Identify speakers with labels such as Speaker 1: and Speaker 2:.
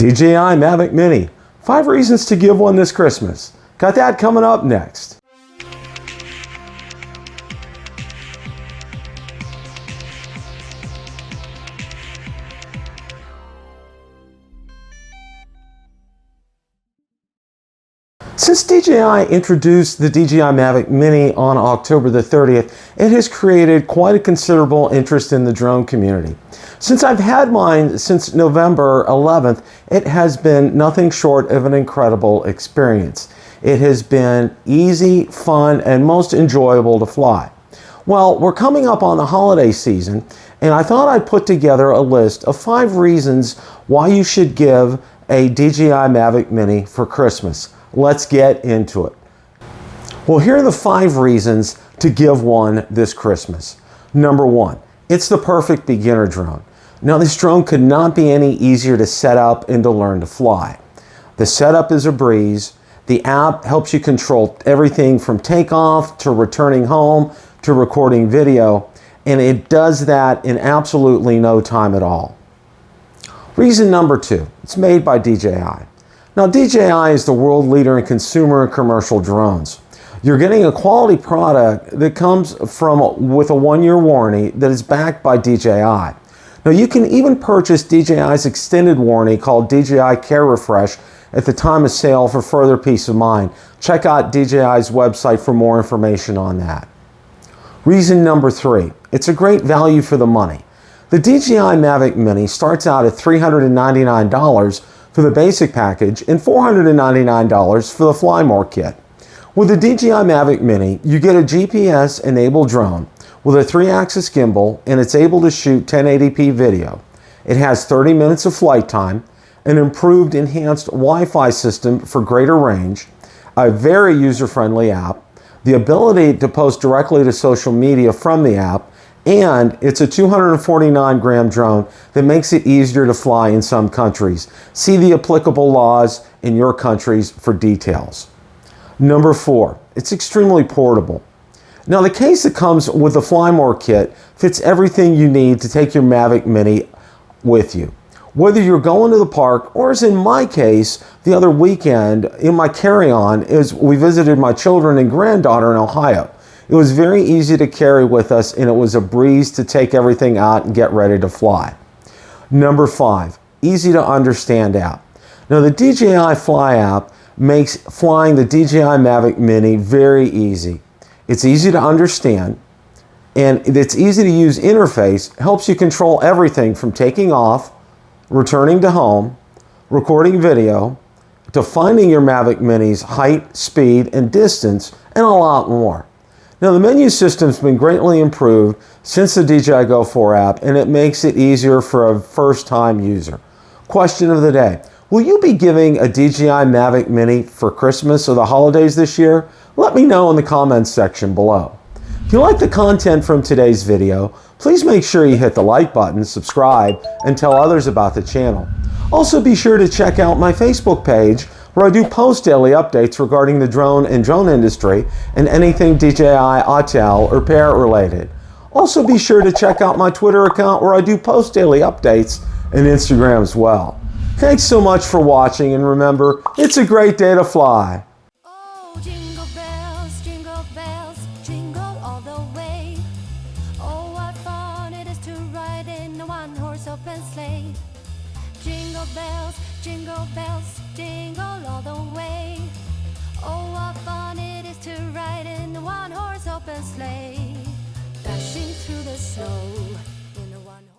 Speaker 1: DJI Mavic Mini, 5 reasons to give one this Christmas. Got that coming up next. Since DJI introduced the DJI Mavic Mini on October the 30th, it has created quite a considerable interest in the drone community. Since I've had mine since November 11th, it has been nothing short of an incredible experience. It has been easy, fun, and most enjoyable to fly. Well, we're coming up on the holiday season, and I thought I'd put together a list of 5 reasons why you should give a DJI Mavic Mini for Christmas. Let's get into it. Well, here are the 5 reasons to give one this Christmas. Number 1, it's the perfect beginner drone. Now, this drone could not be any easier to set up and to learn to fly. The setup is a breeze. The app helps you control everything from takeoff to returning home to recording video, and it does that in absolutely no time at all. Reason number 2, it's made by DJI. Now, DJI is the world leader in consumer and commercial drones. You're getting a quality product that comes with a 1-year warranty that is backed by DJI. Now, you can even purchase DJI's extended warranty called DJI Care Refresh at the time of sale for further peace of mind. Check out DJI's website for more information on that. Reason number 3, it's a great value for the money. The DJI Mavic Mini starts out at $399 for the basic package and $499 for the Fly More kit. With the DJI Mavic Mini, you get a GPS-enabled drone with a 3-axis gimbal, and it's able to shoot 1080p video. It has 30 minutes of flight time, an improved enhanced Wi-Fi system for greater range, a very user-friendly app, the ability to post directly to social media from the app, and it's a 249-gram drone that makes it easier to fly in some countries. See the applicable laws in your countries for details. Number 4, it's extremely portable. Now, the case that comes with the Fly More kit fits everything you need to take your Mavic Mini with you. Whether you're going to the park, or as in my case, the other weekend in my carry-on, we visited my children and granddaughter in Ohio. It was very easy to carry with us, and it was a breeze to take everything out and get ready to fly. Number 5, easy to understand app. Now, the DJI Fly app makes flying the DJI Mavic Mini very easy. It's easy to understand, and its easy to use interface helps you control everything from taking off, returning to home, recording video, to finding your Mavic Mini's height, speed, and distance, and a lot more. Now, the menu system's been greatly improved since the DJI Go 4 app, and it makes it easier for a first-time user. Question of the day: will you be giving a DJI Mavic Mini for Christmas or the holidays this year? Let me know in the comments section below. If you like the content from today's video, please make sure you hit the like button, subscribe, and tell others about the channel. Also, be sure to check out my Facebook page, where I do post daily updates regarding the drone and drone industry and anything DJI, Autel, or Parrot related. Also, be sure to check out my Twitter account, where I do post daily updates, and Instagram as well. Thanks so much for watching, and remember, it's a great day to fly.
Speaker 2: Oh, jingle bells, jingle all the way. Oh, what fun it is to ride in a one-horse open sleigh. Jingle bells, jingle all the way. Oh, what fun it is to ride in a one-horse open sleigh.